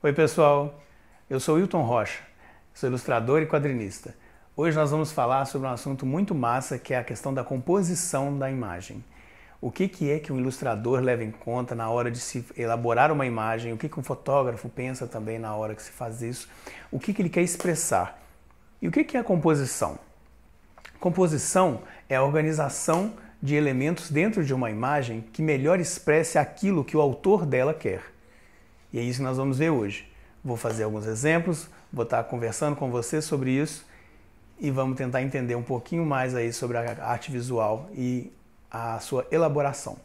Oi pessoal, eu sou Wilton Rocha, sou ilustrador e quadrinista. Hoje nós vamos falar sobre um assunto muito massa que é a questão da composição da imagem. O que é que um ilustrador leva em conta na hora de se elaborar uma imagem, o que um fotógrafo pensa também na hora que se faz isso, o que ele quer expressar. E o que é a composição? Composição é a organização de elementos dentro de uma imagem que melhor expresse aquilo que o autor dela quer. E é isso que nós vamos ver hoje. Vou fazer alguns exemplos, vou estar conversando com você sobre isso e vamos tentar entender um pouquinho mais aí sobre a arte visual e a sua elaboração.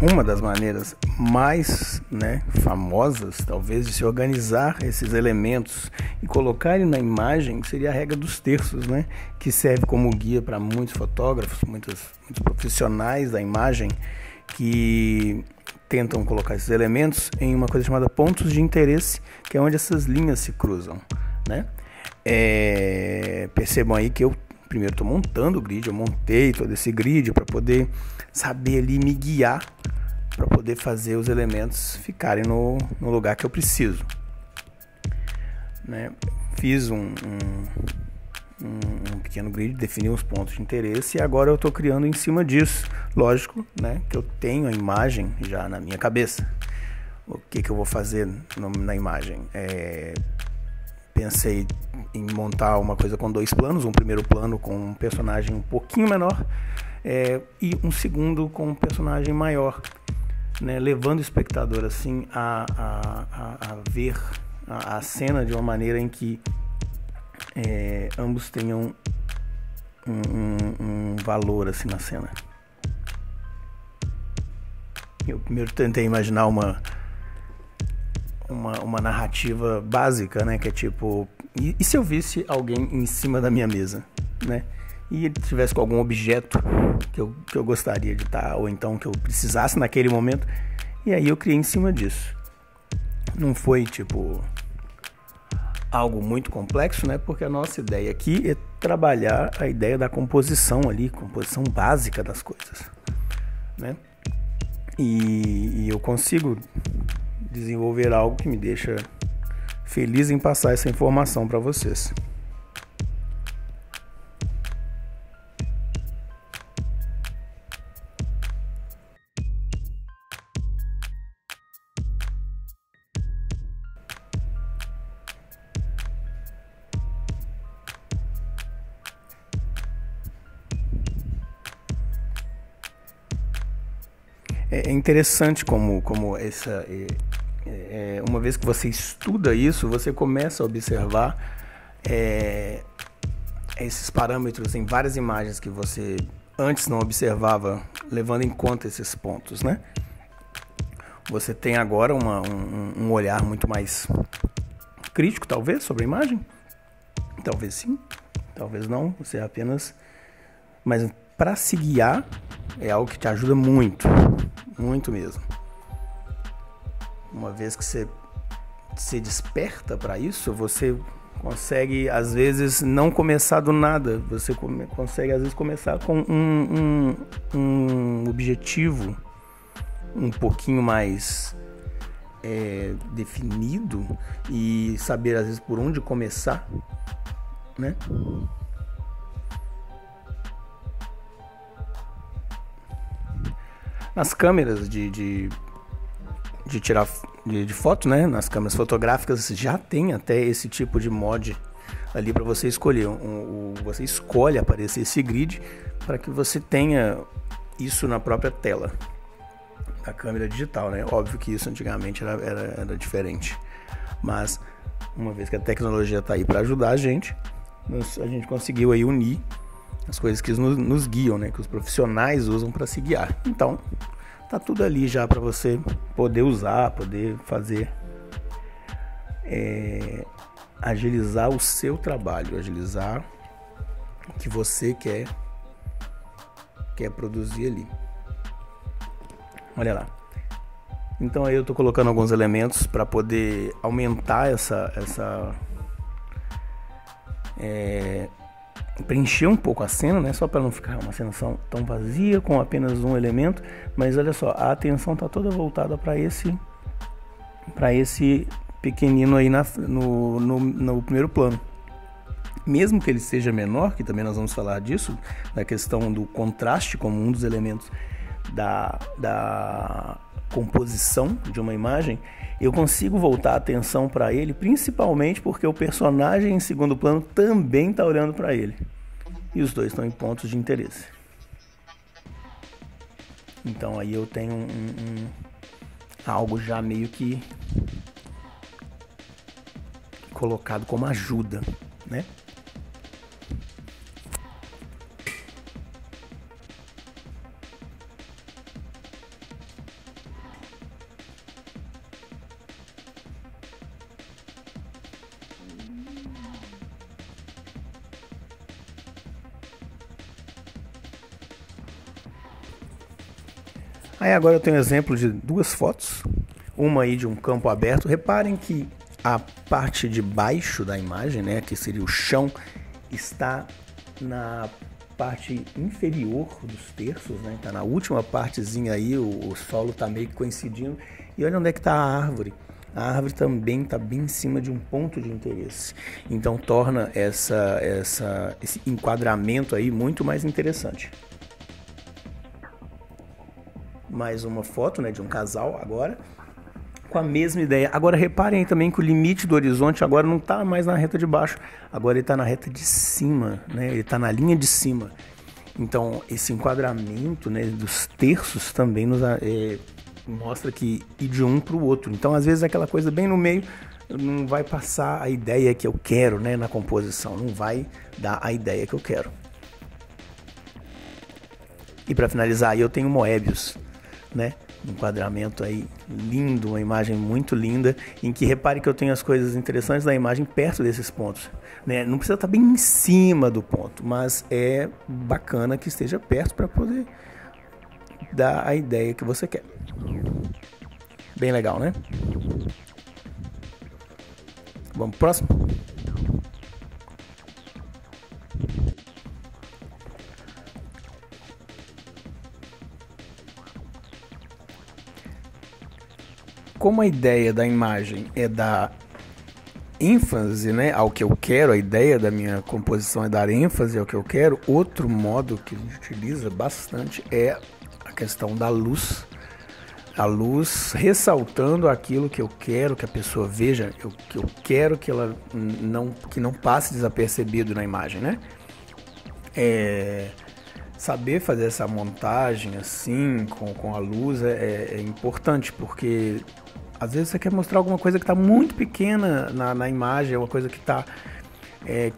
Uma das maneiras mais famosas, talvez, de se organizar esses elementos e colocarem na imagem seria a regra dos terços, que serve como guia para muitos fotógrafos, muitos profissionais da imagem que tentam colocar esses elementos em uma coisa chamada pontos de interesse, que é onde essas linhas se cruzam. Percebam aí que eu primeiro estou montando o grid, eu montei todo esse grid para poder saber ali me guiar, para poder fazer os elementos ficarem no lugar que eu preciso. Fiz um pequeno grid, defini os pontos de interesse e agora eu estou criando em cima disso. Lógico, que eu tenho a imagem já na minha cabeça. O que eu vou fazer na imagem? Pensei em montar uma coisa com dois planos, um primeiro plano com um personagem um pouquinho menor e um segundo com um personagem maior, levando o espectador assim a ver a cena de uma maneira em que ambos tenham um valor assim na cena. Eu primeiro tentei imaginar uma narrativa básica, que é tipo, e se eu visse alguém em cima da minha mesa, e ele tivesse com algum objeto que eu gostaria de estar, ou então que eu precisasse naquele momento, e aí eu criei em cima disso. Não foi tipo algo muito complexo, porque a nossa ideia aqui é trabalhar a ideia da composição ali, composição básica das coisas, e eu consigo desenvolver algo que me deixa feliz em passar essa informação para vocês. É interessante como essa... uma vez que você estuda isso, você começa a observar esses parâmetros em várias imagens que você antes não observava, levando em conta esses pontos, Você tem agora um olhar muito mais crítico, talvez, sobre a imagem. Talvez sim, talvez não. Você apenas... Mas para se guiar é algo que te ajuda muito, muito mesmo. Uma vez que você se desperta para isso, você consegue, às vezes, não começar do nada. Você consegue, às vezes, começar com um objetivo um pouquinho mais definido e saber, às vezes, por onde começar, Nas câmeras de tirar de foto, nas câmeras fotográficas já tem até esse tipo de mod ali para você escolher. Você escolhe aparecer esse grid para que você tenha isso na própria tela da câmera digital, Óbvio que isso antigamente era diferente, mas uma vez que a tecnologia está aí para ajudar a gente conseguiu aí unir as coisas que nos guiam, que os profissionais usam para se guiar. Então, tá tudo ali já para você poder usar, poder fazer, agilizar o seu trabalho, agilizar o que você quer quer produzir ali. Olha lá. Então aí eu estou colocando alguns elementos para poder aumentar preencher um pouco a cena, né? Só para não ficar uma cena tão vazia com apenas um elemento. Mas olha só, a atenção está toda voltada para esse pequenino aí no primeiro plano. Mesmo que ele seja menor, que também nós vamos falar disso, da questão do contraste como um dos elementos da composição de uma imagem, eu consigo voltar a atenção para ele, principalmente porque o personagem em segundo plano também está olhando para ele. E os dois estão em pontos de interesse. Então aí eu tenho algo já meio que colocado como ajuda, né? Aí agora eu tenho um exemplo de duas fotos, uma aí de um campo aberto. Reparem que a parte de baixo da imagem, né, que seria o chão, está na parte inferior dos terços, né? Está na última partezinha aí, o solo está meio que coincidindo. E olha onde é que está a árvore. A árvore também está bem em cima de um ponto de interesse. Então torna esse enquadramento aí muito mais interessante. Mais uma foto, né, de um casal agora, com a mesma ideia. Agora reparem também que o limite do horizonte agora não está mais na reta de baixo, agora ele está na reta de cima, né? Ele está na linha de cima. Então esse enquadramento, né, dos terços também nos mostra que ir de um para o outro. Então às vezes aquela coisa bem no meio não vai passar a ideia que eu quero, né, na composição, não vai dar a ideia que eu quero. E para finalizar, eu tenho Moebius, né? Um enquadramento aí lindo, uma imagem muito linda, em que repare que eu tenho as coisas interessantes da imagem perto desses pontos, né? Não precisa estar bem em cima do ponto, mas é bacana que esteja perto para poder dar a ideia que você quer. Bem legal, né? Vamos pro próximo? Como a ideia da imagem é dar ênfase, né, ao que eu quero, a ideia da minha composição é dar ênfase ao que eu quero, outro modo que a gente utiliza bastante é a questão da luz. A luz ressaltando aquilo que eu quero que a pessoa veja, que eu quero que ela não passe desapercebido na imagem, né? Saber fazer essa montagem assim, com a luz é importante, porque às vezes você quer mostrar alguma coisa que está muito pequena na imagem, uma coisa que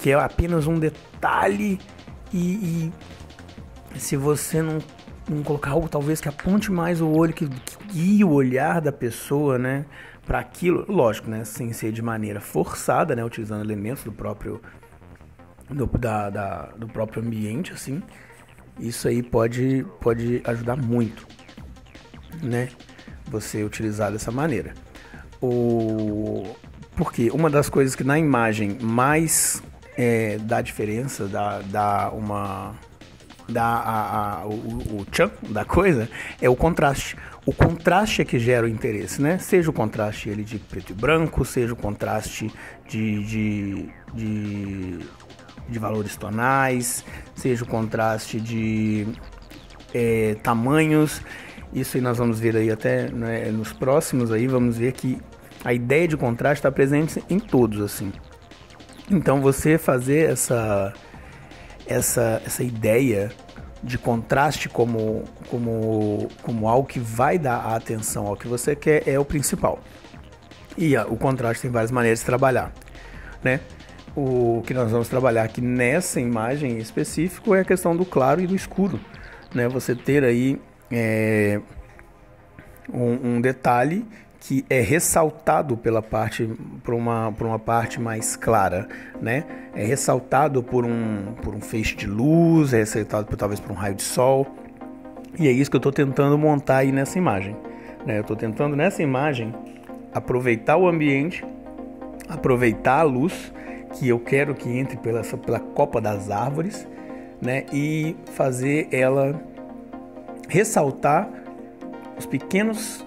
é apenas um detalhe e se você não colocar algo talvez que aponte mais o olho, que guie o olhar da pessoa, né, para aquilo, lógico, né, sem ser de maneira forçada, né, utilizando elementos do próprio ambiente, assim, isso aí pode ajudar muito, né, você utilizar dessa maneira. Porque uma das coisas que na imagem mais dá diferença, o tchan da coisa é o contraste. O contraste é que gera o interesse, né? Seja o contraste ele de preto e branco, seja o contraste de valores tonais, seja o contraste de tamanhos. Isso aí nós vamos ver aí até, né, nos próximos aí, vamos ver que a ideia de contraste está presente em todos, assim. Então você fazer essa ideia de contraste como algo que vai dar a atenção ao que você quer é o principal. E o contraste tem várias maneiras de trabalhar, né? O que nós vamos trabalhar aqui nessa imagem em específico é a questão do claro e do escuro, né? Você ter aí um detalhe que é ressaltado por uma parte mais clara, né? É ressaltado por um feixe de luz, é ressaltado talvez por um raio de sol, E é isso que eu estou tentando montar aí nessa imagem, né? Eu estou tentando nessa imagem aproveitar o ambiente, aproveitar a luz que eu quero que entre pela copa das árvores, né? E fazer ela ressaltar os pequenos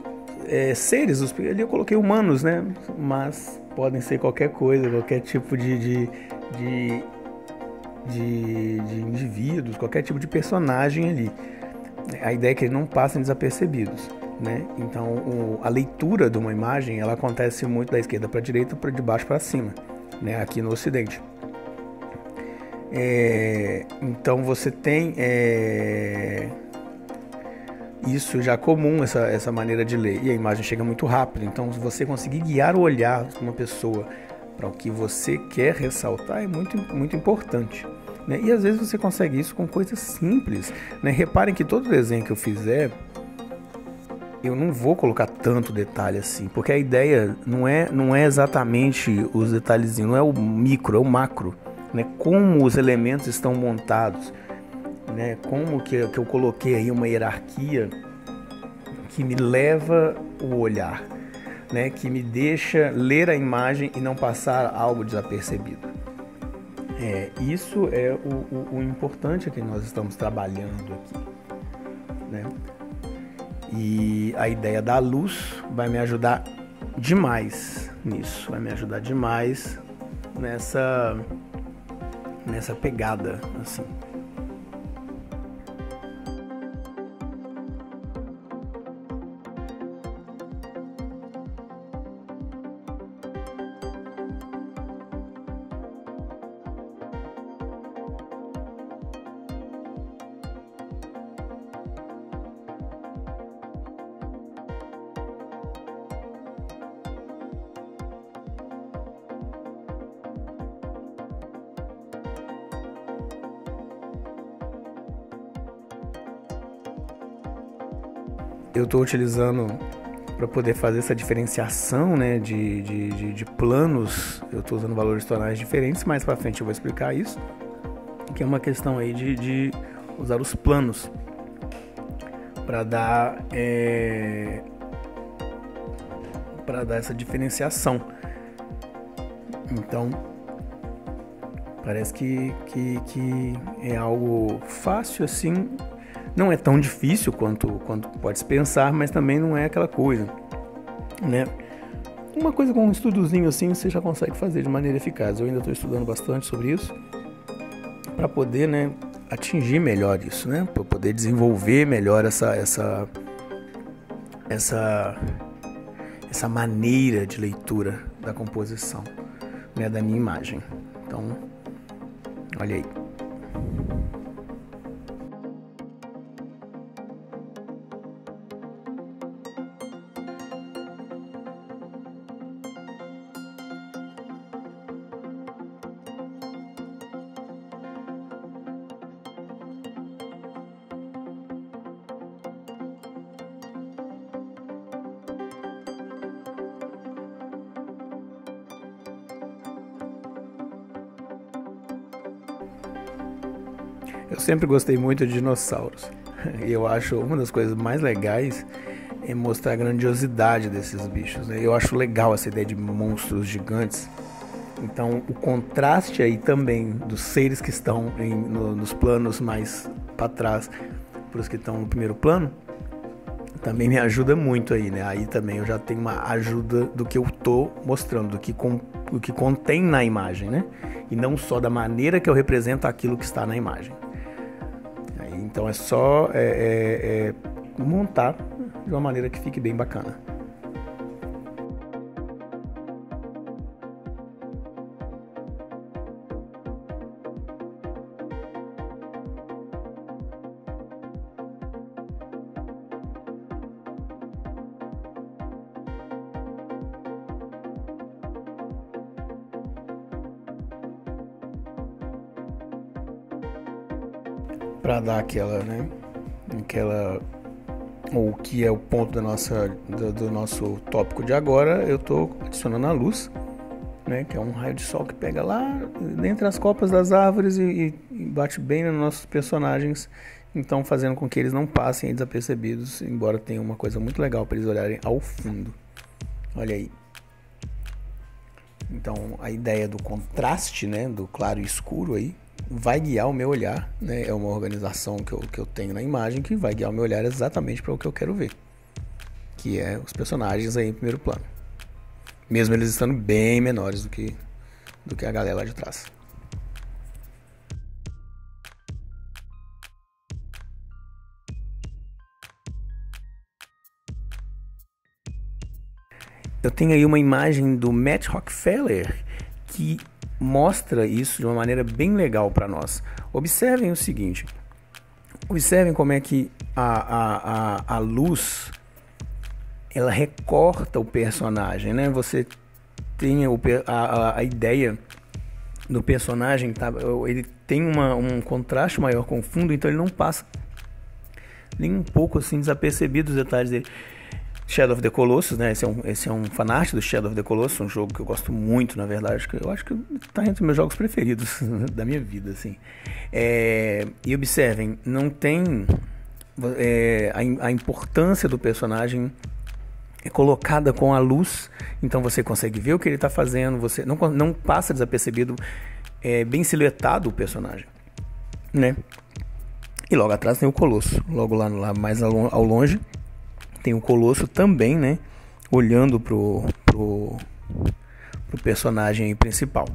seres, ali eu coloquei humanos, né? Mas podem ser qualquer coisa, qualquer tipo de indivíduos, qualquer tipo de personagem ali. A ideia é que eles não passem desapercebidos, né? Então a leitura de uma imagem ela acontece muito da esquerda para a direita, de baixo para cima, né? Aqui no Ocidente. Então você tem isso já comum, essa maneira de ler, e a imagem chega muito rápido. Então se você conseguir guiar o olhar de uma pessoa para o que você quer ressaltar é muito, muito importante, né? E às vezes você consegue isso com coisas simples, né? Reparem que todo desenho que eu fizer eu não vou colocar tanto detalhe assim, porque a ideia não é exatamente os detalhezinhos, não é o micro, é o macro, né? Como os elementos estão montados, né? Como que eu coloquei aí uma hierarquia que me leva o olhar, né? Que me deixa ler a imagem e não passar algo desapercebido. Isso é o importante que nós estamos trabalhando aqui, né? E a ideia da luz vai me ajudar demais nisso, vai me ajudar demais nessa pegada, assim. Eu estou utilizando para poder fazer essa diferenciação, né, de planos. Eu estou usando valores tonais diferentes, mais para frente eu vou explicar isso, que é uma questão aí de usar os planos para dar essa diferenciação. Então parece que é algo fácil assim. Não é tão difícil quanto pode se pensar, mas também não é aquela coisa, né? Uma coisa com um estudozinho assim você já consegue fazer de maneira eficaz. Eu ainda estou estudando bastante sobre isso para poder, né, atingir melhor isso, né? Para poder desenvolver melhor essa maneira de leitura da composição, né, da minha imagem. Então, olha aí. Eu sempre gostei muito de dinossauros e eu acho uma das coisas mais legais é mostrar a grandiosidade desses bichos, né? Eu acho legal essa ideia de monstros gigantes. Então o contraste aí também dos seres que estão nos planos mais para trás para os que estão no primeiro plano também me ajuda muito aí, né? Aí também eu já tenho uma ajuda do que eu tô mostrando, do que contém na imagem, né? E não só da maneira que eu represento aquilo que está na imagem. Então é só montar de uma maneira que fique bem bacana. Para dar o que é o ponto do nosso tópico de agora, eu estou adicionando a luz, né, que é um raio de sol que pega lá entre as copas das árvores e bate bem nos nossos personagens então fazendo com que eles não passem desapercebidos, embora tenha uma coisa muito legal para eles olharem ao fundo. Olha aí. Então a ideia do contraste, né, do claro e escuro aí, vai guiar o meu olhar, né? É uma organização que eu tenho na imagem que vai guiar o meu olhar exatamente para o que eu quero ver, que é os personagens aí em primeiro plano, mesmo eles estando bem menores do que a galera lá de trás. Eu tenho aí uma imagem do Matt Rockefeller que mostra isso de uma maneira bem legal para nós. Observem o seguinte, observem como é que a luz, ela recorta o personagem, né? Você tem a ideia do personagem, tá? Ele tem um contraste maior com o fundo, então ele não passa nem um pouco assim desapercebido os detalhes dele. Shadow of the Colossus, né? Esse é um fanart do Shadow of the Colossus, um jogo que eu gosto muito, na verdade. Eu acho que tá entre os meus jogos preferidos da minha vida, assim. E observem, não tem a importância do personagem é colocada com a luz, então você consegue ver o que ele está fazendo, você não passa desapercebido, bem silhuetado o personagem, né? E logo atrás tem o Colosso, logo lá mais ao longe tem o Colosso também, né? Olhando pro personagem principal.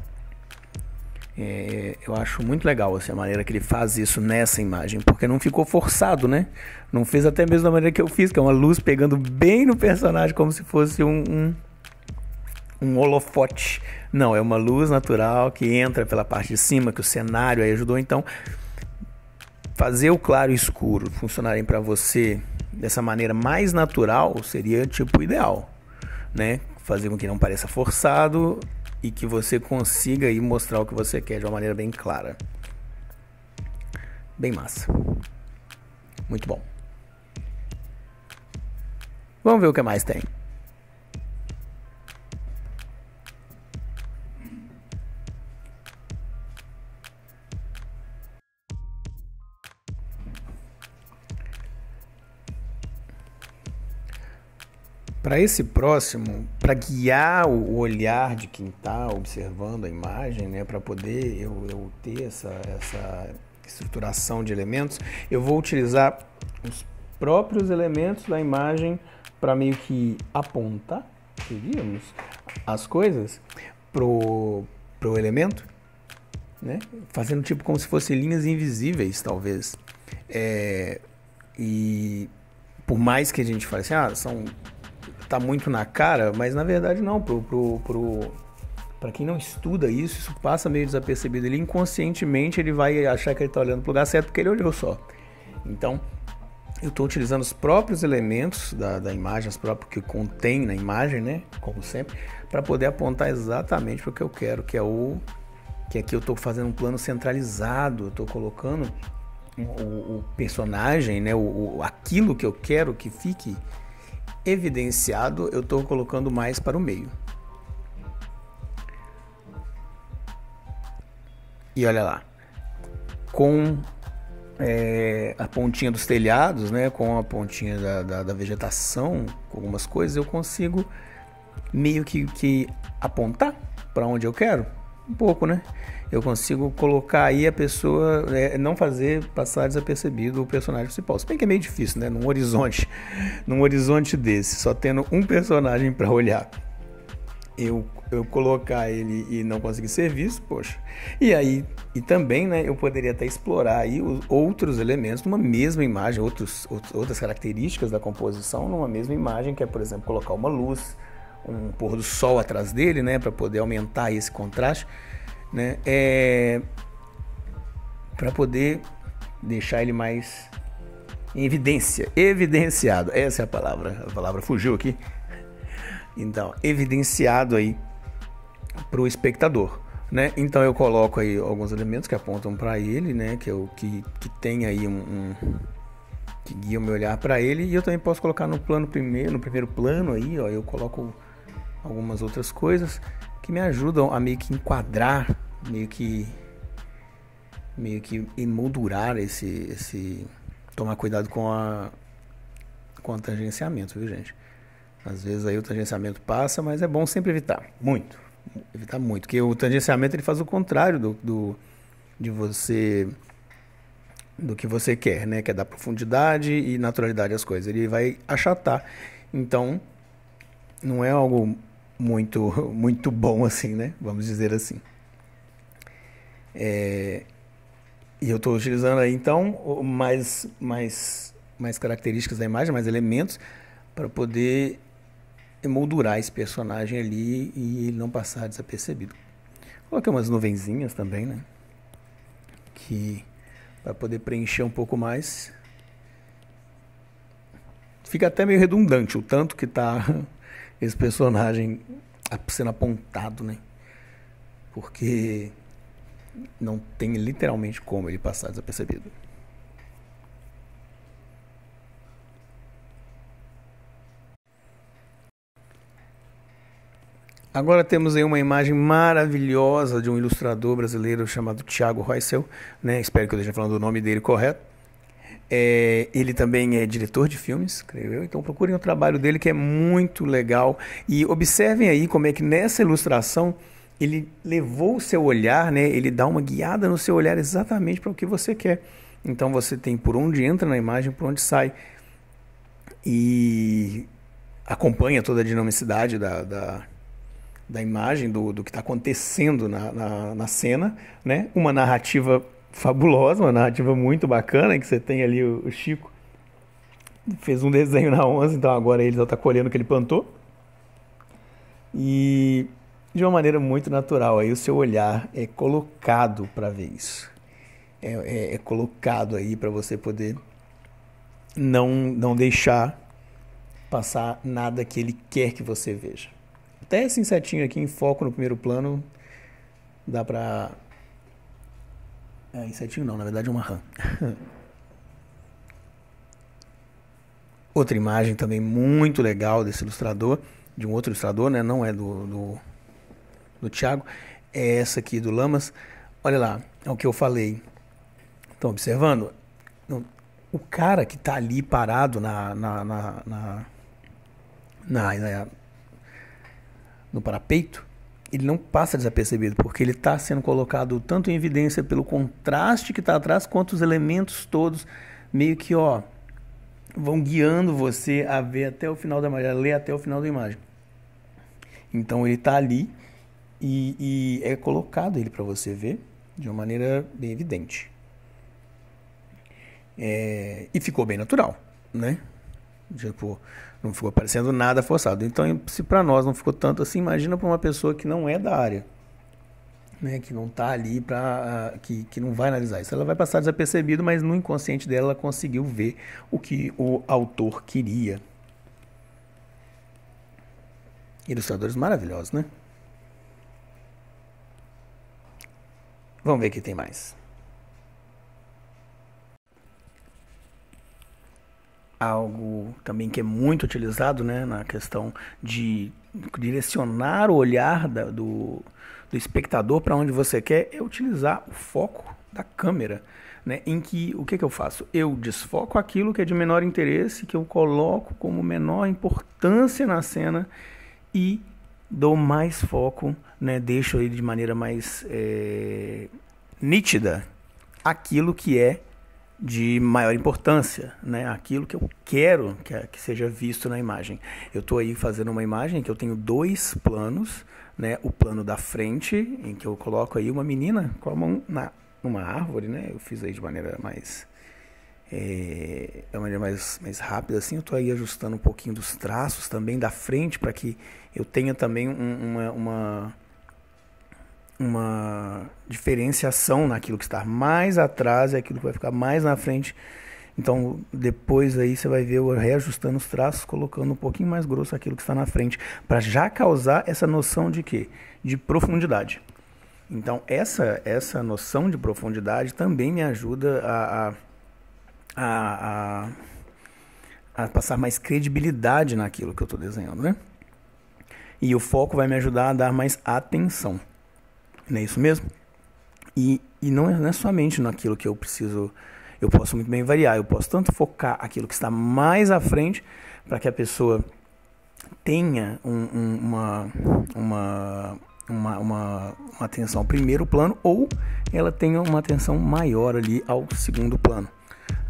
Eu acho muito legal assim, a maneira que ele faz isso nessa imagem, porque não ficou forçado, né? Não fez até mesmo da maneira que eu fiz, que é uma luz pegando bem no personagem, como se fosse um holofote. Não, é uma luz natural que entra pela parte de cima, que o cenário aí ajudou. Então, fazer o claro e escuro funcionarem para você dessa maneira mais natural seria tipo ideal, né? Fazer com que não pareça forçado e que você consiga aí mostrar o que você quer de uma maneira bem clara. Bem massa. Muito bom. Vamos ver o que mais tem. Para esse próximo, para guiar o olhar de quem está observando a imagem, né, para poder eu ter essa estruturação de elementos, eu vou utilizar os próprios elementos da imagem para meio que apontar, diríamos, as coisas pro elemento, né, fazendo tipo como se fossem linhas invisíveis, talvez. E por mais que a gente fale assim, tá muito na cara, mas na verdade não, para quem não estuda isso passa meio desapercebido. Ele inconscientemente ele vai achar que ele está olhando para o lugar certo porque ele olhou só. Então, eu estou utilizando os próprios elementos da imagem, os próprios que contém na imagem, né, como sempre, para poder apontar exatamente para o que eu quero, que aqui eu estou fazendo um plano centralizado, eu estou colocando o personagem, né, aquilo que eu quero que fique evidenciado, eu estou colocando mais para o meio. E olha lá, com a pontinha dos telhados, né, com a pontinha da vegetação, com algumas coisas, eu consigo meio que apontar para onde eu quero, um pouco, né? Eu consigo colocar aí a pessoa, não fazer passar desapercebido o personagem principal. Se bem que é meio difícil, né? Num horizonte desse, só tendo um personagem para olhar, eu colocar ele e não conseguir ser visto, poxa. E também, né, eu poderia até explorar aí os outros elementos numa mesma imagem, outras características da composição numa mesma imagem, que é, por exemplo, colocar uma luz, um pôr do sol atrás dele, né, para poder aumentar esse contraste, né, para poder deixar ele mais em evidenciado. Essa é a palavra fugiu aqui. Então, evidenciado aí para o espectador, né? Então eu coloco aí alguns elementos que apontam para ele, né? Que tem aí que guia o meu olhar para ele, e eu também posso colocar no primeiro plano aí, ó, eu coloco algumas outras coisas que me ajudam a meio que enquadrar, meio que emoldurar esse tomar cuidado com o tangenciamento, viu, gente? Às vezes aí o tangenciamento passa, mas é bom sempre evitar muito. Evitar muito, porque o tangenciamento ele faz o contrário do que você quer, né? Que é dar profundidade e naturalidade às coisas. Ele vai achatar. Então, não é algo muito bom assim, né? Vamos dizer assim. E eu estou utilizando aí, então, mais características da imagem, mais elementos, para poder emoldurar esse personagem ali e ele não passar desapercebido. Coloquei umas nuvenzinhas também, né? Que para poder preencher um pouco mais. Fica até meio redundante o tanto que tá esse personagem sendo apontado, né? Porque não tem literalmente como ele passar desapercebido. Agora temos aí uma imagem maravilhosa de um ilustrador brasileiro chamado Thiago Reusel, né? Espero que eu esteja falando o nome dele correto. Ele também é diretor de filmes, creio eu, então procurem o trabalho dele que é muito legal. E observem aí como é que nessa ilustração ele levou o seu olhar, né? Ele dá uma guiada no seu olhar exatamente para o que você quer. Então você tem por onde entra na imagem, por onde sai. E acompanha toda a dinamicidade da imagem, do que está acontecendo na cena, né? Uma narrativa fabulosa, uma narrativa muito bacana, que você tem ali o Chico fez um desenho na onça, então agora ele está colhendo o que ele plantou. E de uma maneira muito natural, aí o seu olhar é colocado para ver isso. É colocado aí para você poder não deixar passar nada que ele quer que você veja. Até esse insetinho aqui em foco no primeiro plano dá pra... insetinho não, na verdade é uma rã. Outra imagem também muito legal desse ilustrador, de um outro ilustrador, né? Não é do Thiago, é essa aqui do Lamas. Olha lá, é o que eu falei. Estão observando? O cara que está ali parado no parapeito, ele não passa desapercebido, porque ele está sendo colocado tanto em evidência pelo contraste que está atrás, quanto os elementos todos meio que vão guiando você a ver até o final da imagem, a ler até o final da imagem. Então ele está ali e é colocado ele para você ver de uma maneira bem evidente. E ficou bem natural, né? Tipo, não ficou parecendo nada forçado. Então, se para nós não ficou tanto assim, imagina para uma pessoa que não é da área, né? Que não está ali que não vai analisar isso. Ela vai passar desapercebido, mas no inconsciente dela ela conseguiu ver o que o autor queria. Ilustradores maravilhosos, né? Vamos ver o que tem mais. Algo também que é muito utilizado, né, na questão de direcionar o olhar do espectador para onde você quer, é utilizar o foco da câmera, né, em que o que eu faço? Eu desfoco aquilo que é de menor interesse, que eu coloco como menor importância na cena e dou mais foco, né, deixo aí de maneira mais nítida aquilo que é de maior importância, né? Aquilo que eu quero que seja visto na imagem. Eu estou aí fazendo uma imagem que eu tenho dois planos, né? O plano da frente, em que eu coloco aí uma menina com a mão numa árvore, né? Eu fiz aí de maneira mais mais rápida, assim. Eu estou aí ajustando um pouquinho dos traços também da frente para que eu tenha também uma diferenciação naquilo que está mais atrás e aquilo que vai ficar mais na frente. Então, depois aí você vai ver eu reajustando os traços, colocando um pouquinho mais grosso aquilo que está na frente, para já causar essa noção de quê? De profundidade. Então, essa noção de profundidade também me ajuda a passar mais credibilidade naquilo que eu estou desenhando, né? E o foco vai me ajudar a dar mais atenção. Não é isso mesmo? E não é somente naquilo que eu preciso eu posso muito bem variar. Eu posso tanto focar aquilo que está mais à frente, para que a pessoa tenha uma atenção ao primeiro plano, ou ela tenha uma atenção maior ali ao segundo plano,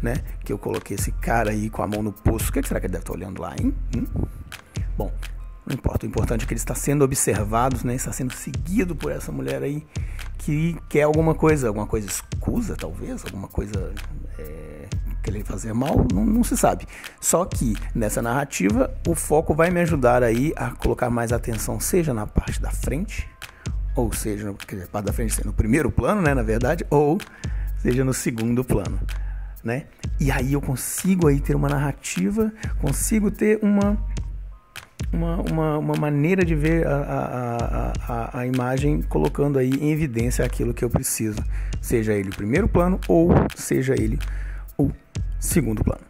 né? Que eu coloquei esse cara aí com a mão no pulso. O que será que ele deve estar olhando lá, hein? Bom, não importa. O importante é que ele está sendo observado, né? Está sendo seguido por essa mulher aí que quer alguma coisa escusa, talvez, alguma coisa querer fazer mal, não se sabe. Só que nessa narrativa o foco vai me ajudar aí a colocar mais atenção, seja na parte da frente, ou seja, parte da frente no primeiro plano, né, na verdade, ou seja no segundo plano, né? E aí eu consigo aí ter uma narrativa, consigo ter uma maneira de ver a imagem, colocando aí em evidência aquilo que eu preciso, seja ele o primeiro plano ou seja ele o segundo plano.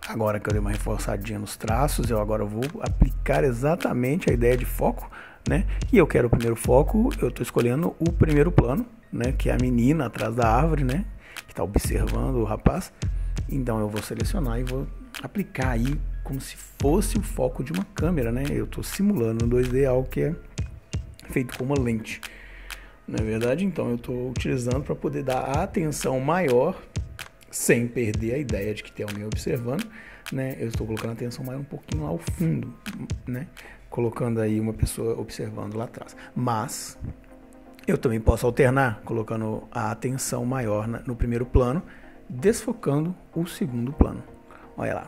Agora que eu dei uma reforçadinha nos traços, eu agora vou aplicar exatamente a ideia de foco, né? E eu quero o primeiro foco, eu estou escolhendo o primeiro plano, né? Que é a menina atrás da árvore, né? Que está observando o rapaz. Então eu vou selecionar e vou aplicar aí como se fosse o foco de uma câmera, né? Eu estou simulando no 2D algo que é feito com uma lente, não é verdade? Então eu estou utilizando para poder dar a atenção maior, sem perder a ideia de que tem alguém observando, né? Eu estou colocando a atenção maior um pouquinho lá ao fundo, né? Colocando aí uma pessoa observando lá atrás. Mas eu também posso alternar, colocando a atenção maior no primeiro plano, desfocando o segundo plano. Olha lá,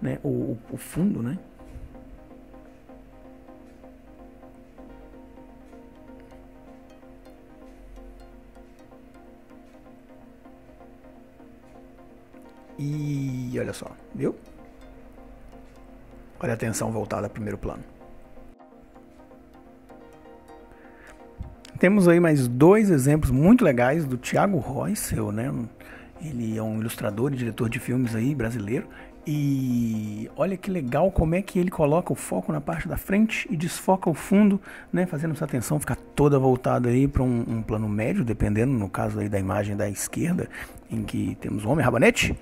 né? O fundo, né? E olha só, viu? Olha a atenção voltada ao primeiro plano. Temos aí mais dois exemplos muito legais do Thiago Roycel, né? Ele é um ilustrador e diretor de filmes aí brasileiro. E olha que legal como é que ele coloca o foco na parte da frente e desfoca o fundo, né? Fazendo essa atenção ficar toda voltada aí para um plano médio, dependendo, no caso aí da imagem da esquerda, em que temos o homem rabanete.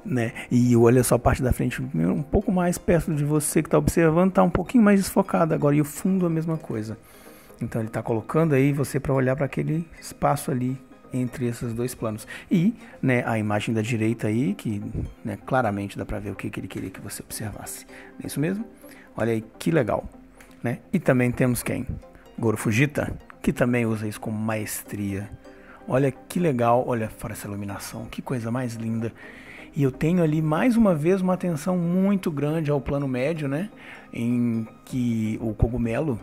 Né? E olha só a parte da frente um pouco mais perto de você que está observando, está um pouquinho mais desfocado agora, e o fundo a mesma coisa. Então ele está colocando aí você para olhar para aquele espaço ali entre esses dois planos. E, né, a imagem da direita aí, que, né, claramente dá para ver o que ele queria que você observasse. Não é isso mesmo? Olha aí que legal, né? E também temos quem? Goro Fujita, que também usa isso com maestria. Olha que legal, olha fora essa iluminação, que coisa mais linda. E eu tenho ali mais uma vez uma atenção muito grande ao plano médio, né? Em que o cogumelo,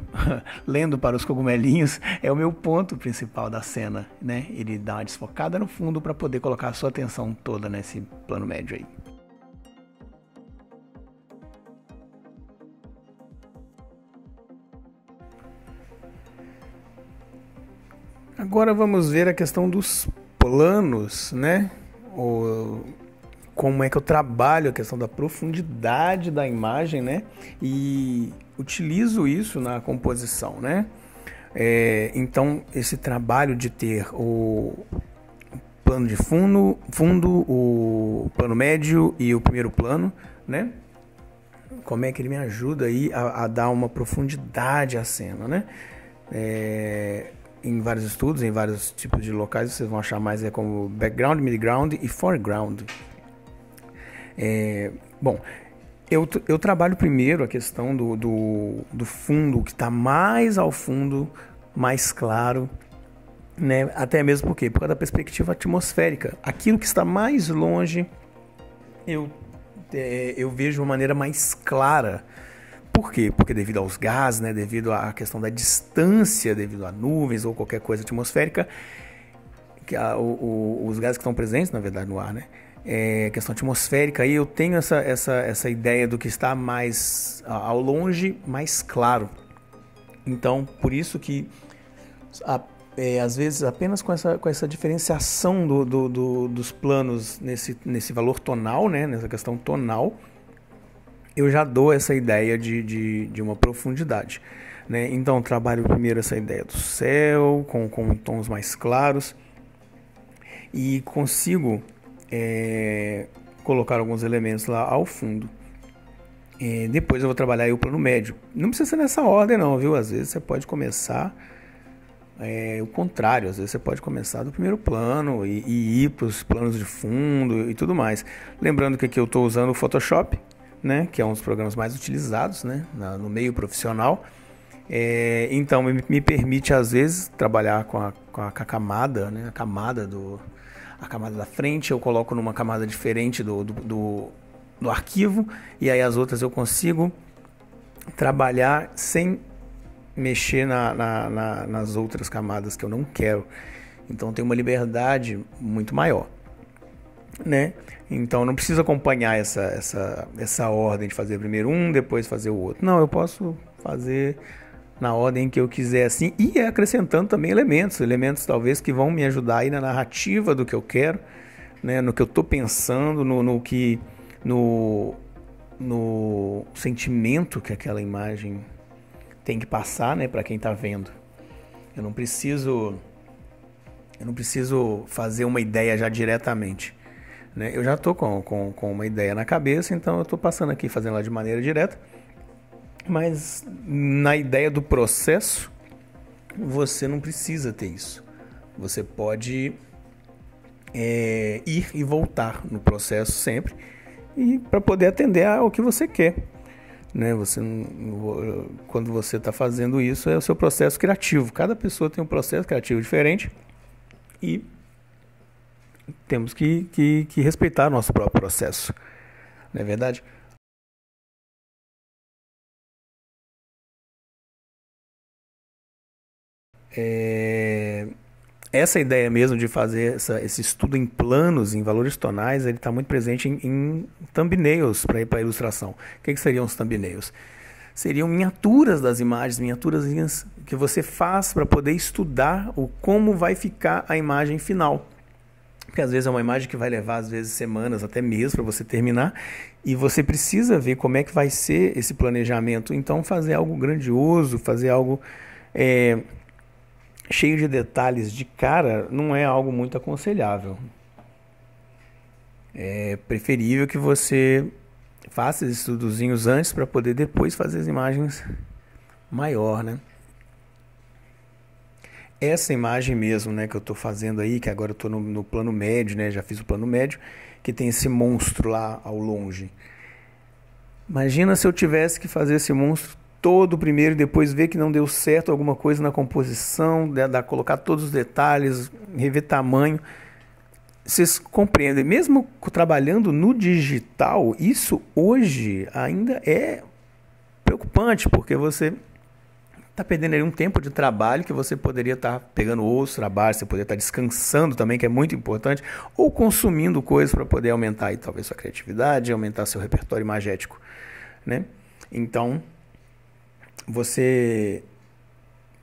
lendo para os cogumelinhos, é o meu ponto principal da cena, né? Ele dá uma desfocada no fundo para poder colocar a sua atenção toda nesse plano médio aí. Agora vamos ver a questão dos planos, né? Como é que eu trabalho a questão da profundidade da imagem, né? E utilizo isso na composição, né? Então, esse trabalho de ter o plano de fundo, o plano médio e o primeiro plano, né? Como é que ele me ajuda aí a dar uma profundidade à cena, né? Em vários estudos, em vários tipos de locais, vocês vão achar mais como background, midground e foreground. Bom, eu trabalho primeiro a questão do fundo, que está mais ao fundo, mais claro, né? Até mesmo por causa da perspectiva atmosférica. Aquilo que está mais longe, eu vejo de uma maneira mais clara. Por quê? Porque devido aos gases, né? Devido à questão da distância, devido a nuvens ou qualquer coisa atmosférica, os gases que estão presentes, na verdade, no ar, né? Questão atmosférica, aí eu tenho essa ideia do que está mais ao longe, mais claro. Então, por isso que às vezes apenas com essa diferenciação dos planos nesse valor tonal, né, nessa questão tonal, eu já dou essa ideia de uma profundidade, né? Então, trabalho primeiro essa ideia do céu com tons mais claros e consigo colocar alguns elementos lá ao fundo. Depois eu vou trabalhar aí o plano médio. Não precisa ser nessa ordem não, viu? Às vezes você pode começar o contrário, às vezes você pode começar do primeiro plano e ir para os planos de fundo e tudo mais. Lembrando que aqui eu estou usando o Photoshop, né? Que é um dos programas mais utilizados, né? No meio profissional. Então me permite às vezes trabalhar com a camada, né? A camada da frente eu coloco numa camada diferente do arquivo, e aí as outras eu consigo trabalhar sem mexer nas outras camadas que eu não quero. Então tem uma liberdade muito maior, né? Então não preciso acompanhar essa ordem de fazer primeiro um, depois fazer o outro. Não, eu posso fazer na ordem que eu quiser, assim, e acrescentando também elementos talvez que vão me ajudar aí na narrativa do que eu quero, né? No que eu estou pensando, no sentimento que aquela imagem tem que passar, né, para quem está vendo. Eu não preciso fazer uma ideia já diretamente, né? Eu já estou com uma ideia na cabeça, então eu estou passando aqui, fazendo ela de maneira direta. Mas na ideia do processo, você não precisa ter isso. Você pode ir e voltar no processo sempre, e para poder atender ao que você quer, né? Quando você está fazendo isso, é o seu processo criativo. Cada pessoa tem um processo criativo diferente e temos que respeitar o nosso próprio processo, não é verdade? Essa ideia mesmo de fazer esse estudo em planos, em valores tonais, ele está muito presente em thumbnails para ilustração. O que seriam os thumbnails? Seriam miniaturas das imagens, miniaturazinhas que você faz para poder estudar como vai ficar a imagem final. Porque às vezes é uma imagem que vai levar às vezes semanas, até meses para você terminar, e você precisa ver como é que vai ser esse planejamento. Então fazer algo grandioso, fazer algo cheio de detalhes de cara, não é algo muito aconselhável. É preferível que você faça esses estudozinhos antes para poder depois fazer as imagens maior, né? Essa imagem mesmo, né, que eu estou fazendo aí, que agora eu estou no plano médio, né, já fiz o plano médio, que tem esse monstro lá ao longe. Imagina se eu tivesse que fazer esse monstro todo primeiro e depois ver que não deu certo alguma coisa na composição, colocar todos os detalhes, rever tamanho. Vocês compreendem, mesmo trabalhando no digital, isso hoje ainda é preocupante, porque você está perdendo ali um tempo de trabalho que você poderia estar pegando outros trabalhos, você poderia estar descansando também, que é muito importante, ou consumindo coisas para poder aumentar aí, talvez sua criatividade, aumentar seu repertório imagético, né? Então,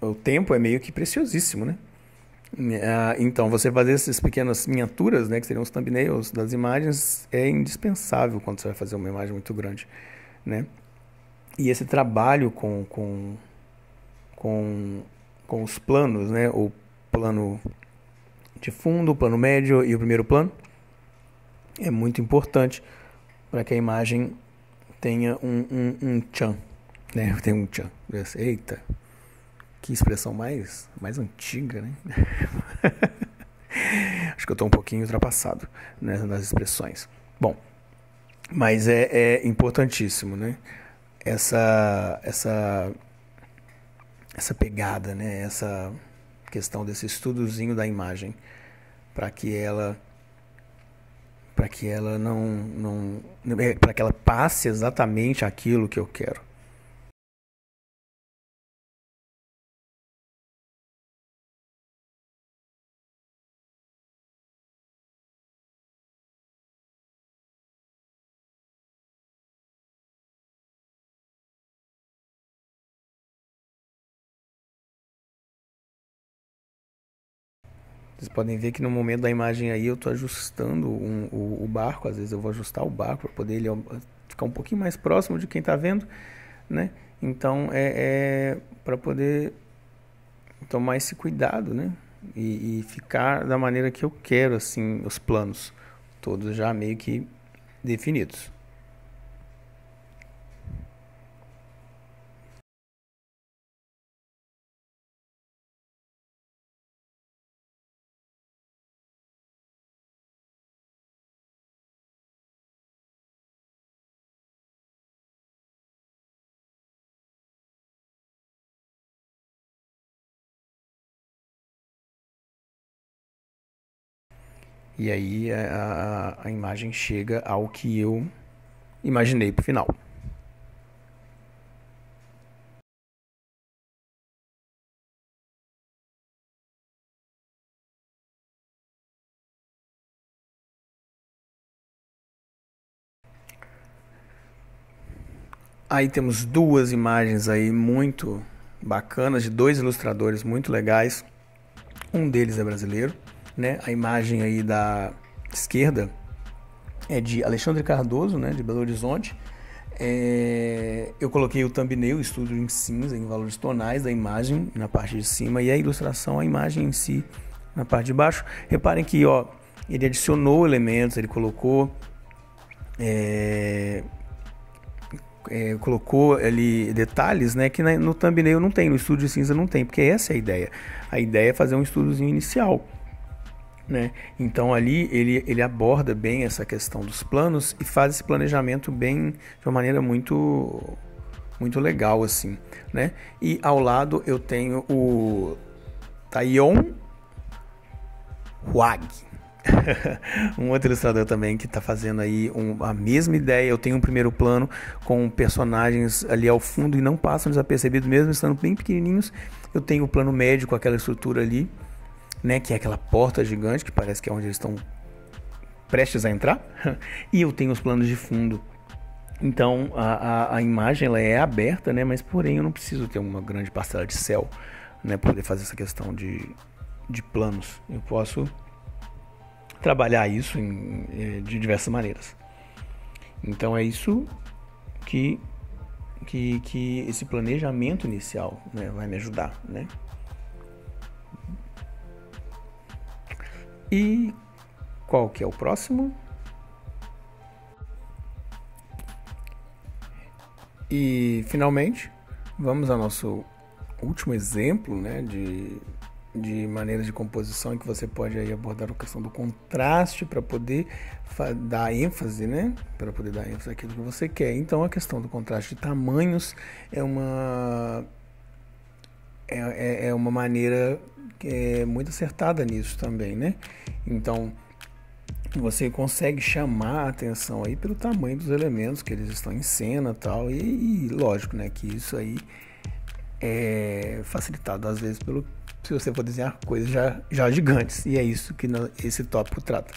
o tempo é meio que preciosíssimo, né? Então, você fazer essas pequenas miniaturas, né, que seriam os thumbnails das imagens, é indispensável quando você vai fazer uma imagem muito grande, né? E esse trabalho com, com os planos, né, o plano de fundo, o plano médio e o primeiro plano, é muito importante para que a imagem tenha um tchan, né? Tem um tchan. Eita, que expressão mais antiga, né? Acho que eu estou um pouquinho ultrapassado, né, nas expressões. Bom, mas é importantíssimo, né? Essa pegada, né? Essa questão desse estudozinho da imagem para que ela não para que ela passe exatamente aquilo que eu quero. Vocês podem ver que no momento da imagem aí eu estou ajustando o barco. Às vezes eu vou ajustar o barco para poder ele ficar um pouquinho mais próximo de quem está vendo, né? Então é para poder tomar esse cuidado, né? E ficar da maneira que eu quero, assim, os planos todos já meio que definidos. E aí a imagem chega ao que eu imaginei pro final. Aí temos duas imagens aí muito bacanas de dois ilustradores muito legais. Um deles é brasileiro, né? A imagem aí da esquerda é de Alexandre Cardoso, né, de Belo Horizonte. Eu coloquei o thumbnail, o estudo em cinza, em valores tonais da imagem na parte de cima e a ilustração, a imagem em si na parte de baixo. Reparem que, ó, ele adicionou elementos, ele colocou colocou ali detalhes, né, que no thumbnail não tem, no estudo de cinza não tem, porque essa é a ideia. A ideia é fazer um estudozinho inicial, né? Então ali ele aborda bem essa questão dos planos e faz esse planejamento bem, de uma maneira muito legal, assim, né? E ao lado eu tenho o Taeyon Hwag, um outro ilustrador também que está fazendo aí a mesma ideia. Eu tenho um primeiro plano com personagens ali ao fundo e não passam desapercebidos, mesmo estando bem pequenininhos. Eu tenho o plano médio com aquela estrutura ali, né, que é aquela porta gigante que parece que é onde eles estão prestes a entrar. E eu tenho os planos de fundo. Então a imagem ela é aberta, né, mas porém eu não preciso ter uma grande parcela de céu, né, para poder fazer essa questão de planos. Eu posso trabalhar isso de diversas maneiras. Então é isso que esse planejamento inicial, né, vai me ajudar, né? E qual que é o próximo? E finalmente vamos ao nosso último exemplo, né, de maneiras de composição em que você pode aí abordar a questão do contraste para poder dar ênfase, né? Para poder dar ênfase àquilo que você quer. Então a questão do contraste de tamanhos é uma maneira muito acertada nisso também, né? Então você consegue chamar a atenção aí pelo tamanho dos elementos que eles estão em cena, tal, e lógico, né, que isso aí é facilitado às vezes se você for desenhar coisas já gigantes, e é isso que esse tópico trata.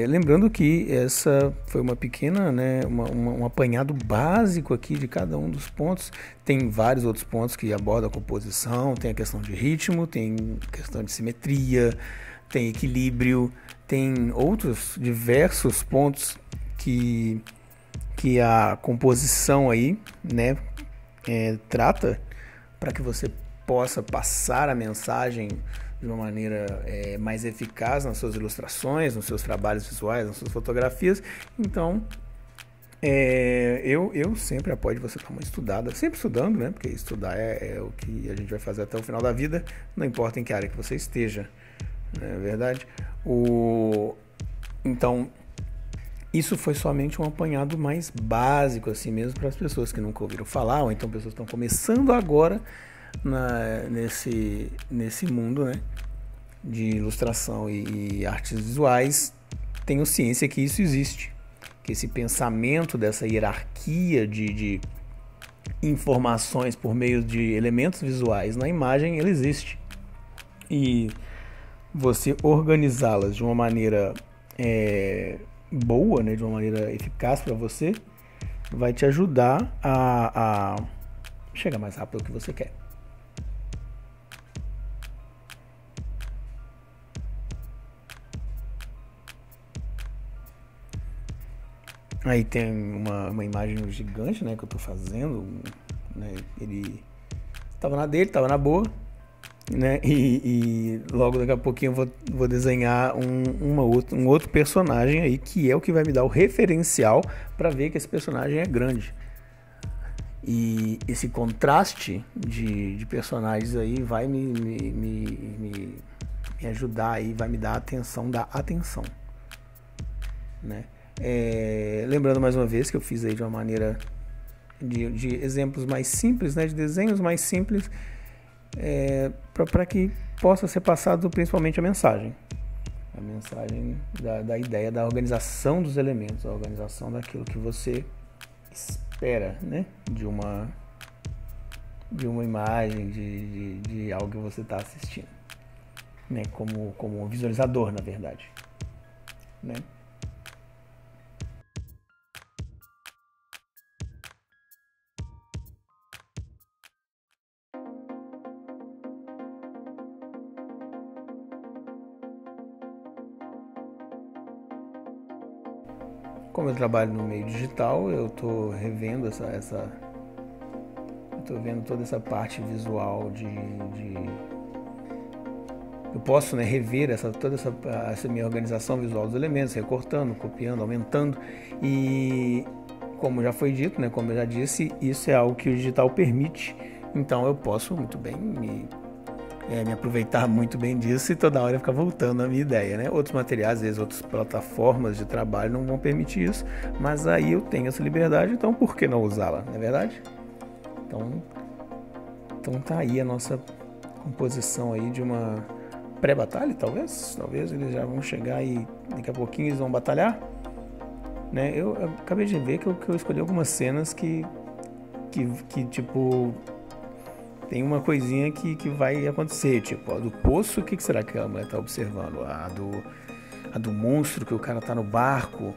Lembrando que essa foi uma pequena, né, um apanhado básico aqui de cada um dos pontos. Tem vários outros pontos que abordam a composição, tem a questão de ritmo, tem questão de simetria, tem equilíbrio, tem outros diversos pontos que a composição aí, né, trata para que você possa passar a mensagem de uma maneira mais eficaz nas suas ilustrações, nos seus trabalhos visuais, nas suas fotografias. Então, eu sempre apoio você dar uma estudada, sempre estudando, né? Porque estudar é o que a gente vai fazer até o final da vida, não importa em que área que você esteja, não é verdade? Então, isso foi somente um apanhado mais básico, assim mesmo, para as pessoas que nunca ouviram falar, ou então pessoas que estão começando agora nesse mundo, né, de ilustração e artes visuais. Tenho ciência que isso existe, que esse pensamento dessa hierarquia de informações por meio de elementos visuais na imagem, ele existe. E você organizá-las de uma maneira boa, né, de uma maneira eficaz para você, vai te ajudar a chegar mais rápido ao que você quer. Aí tem uma imagem gigante, né, que eu tô fazendo, né, ele tava na dele, tava na boa, né, e logo daqui a pouquinho eu vou desenhar um outro personagem aí, que é o que vai me dar o referencial para ver que esse personagem é grande. E esse contraste de personagens aí vai me ajudar aí, vai me dar a atenção da atenção, né? Lembrando mais uma vez que eu fiz aí de uma maneira de exemplos mais simples, né, de desenhos mais simples, para que possa ser passado principalmente a mensagem da ideia da organização dos elementos, a organização daquilo que você espera, né, de uma imagem, de algo que você está assistindo, né, como um visualizador, na verdade, né? Como eu trabalho no meio digital, eu estou revendo estou vendo toda essa parte visual eu posso, né, rever toda essa minha organização visual dos elementos, recortando, copiando, aumentando, e como já foi dito, né, como eu já disse, isso é algo que o digital permite. Então eu posso muito bem me aproveitar muito bem disso e toda hora ficar voltando à minha ideia, né? Outros materiais, às vezes outras plataformas de trabalho não vão permitir isso, mas aí eu tenho essa liberdade, então por que não usá-la, não é verdade? Então tá aí a nossa composição aí de uma pré-batalha, talvez eles já vão chegar e daqui a pouquinho eles vão batalhar, né? Eu acabei de ver que eu escolhi algumas cenas que tipo, tem uma coisinha que vai acontecer, tipo, a do poço, o que será que a mulher tá observando? A do monstro, que o cara tá no barco,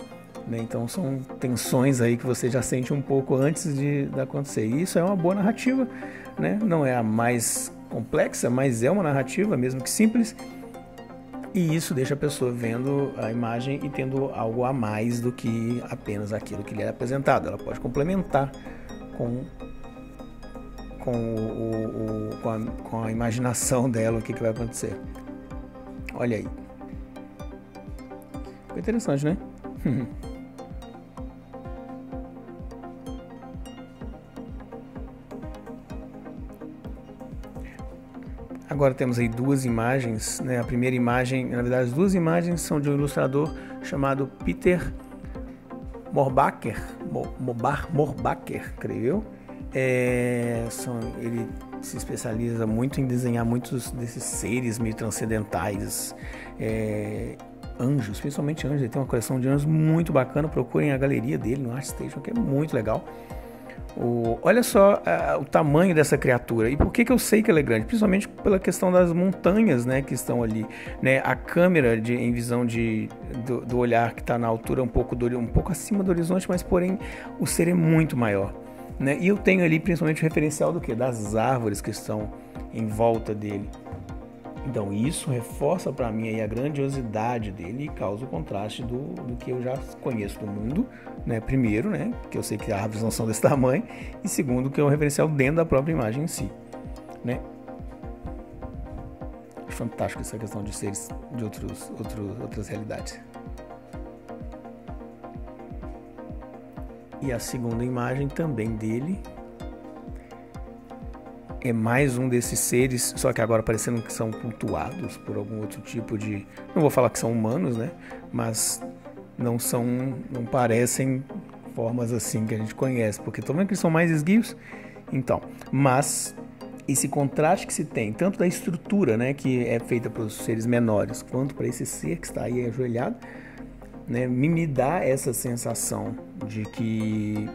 né? Então são tensões aí que você já sente um pouco antes de acontecer. E isso é uma boa narrativa, né? Não é a mais complexa, mas é uma narrativa, mesmo que simples. E isso deixa a pessoa vendo a imagem e tendo algo a mais do que apenas aquilo que lhe é apresentado. Ela pode complementar com a imaginação dela o que vai acontecer. Olha aí. Foi interessante, né? Agora temos aí duas imagens, né? A primeira imagem, na verdade as duas imagens são de um ilustrador chamado Peter Morbacher, creio eu. Ele se especializa muito em desenhar muitos desses seres meio transcendentais, anjos, principalmente anjos. Ele tem uma coleção de anjos muito bacana. Procurem a galeria dele no ArtStation, que é muito legal. Olha só o tamanho dessa criatura. E por que eu sei que ela é grande? Principalmente pela questão das montanhas, né, que estão ali. Né? A câmera em visão do olhar que está na altura um pouco acima do horizonte, mas porém o ser é muito maior. Né? E eu tenho ali principalmente o referencial do quê? Das árvores que estão em volta dele. Então isso reforça para mim aí a grandiosidade dele e causa o contraste do que eu já conheço do mundo, né? Primeiro, né? Que eu sei que as árvores não são desse tamanho, e segundo, que é um referencial dentro da própria imagem em si, né? Fantástico essa questão de seres de outras realidades. E a segunda imagem também dele é mais um desses seres, só que agora parecendo que são cultuados por algum outro tipo de... Não vou falar que são humanos, né? Mas não parecem formas assim que a gente conhece, porque tô vendo que eles são mais esguios. Então, mas esse contraste que se tem, tanto da estrutura, né, que é feita para os seres menores, quanto para esse ser que está aí ajoelhado, né, me dá essa sensação de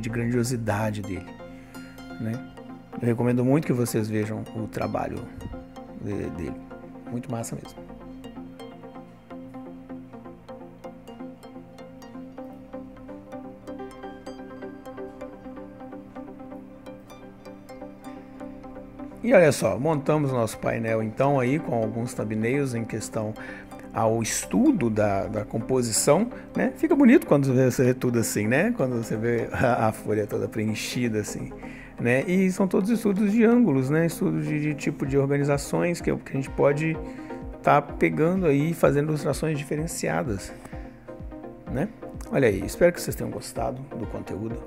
grandiosidade dele, né? Eu recomendo muito que vocês vejam o trabalho dele. Muito massa mesmo. E olha só, montamos o nosso painel então aí com alguns thumbnails em questão ao estudo da composição, né? Fica bonito quando você vê tudo assim, né? Quando você vê a folha toda preenchida assim. Né? E são todos estudos de ângulos, né? Estudos de tipo de organizações que a gente pode estar pegando aí e fazendo ilustrações diferenciadas, né? Olha aí, espero que vocês tenham gostado do conteúdo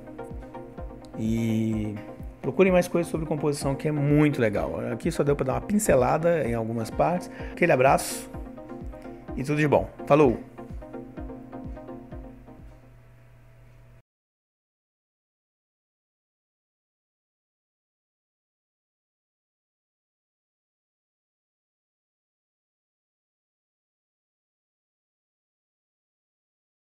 e procurem mais coisas sobre composição, que é muito legal. Aqui só deu para dar uma pincelada em algumas partes. Aquele abraço e tudo de bom. Falou!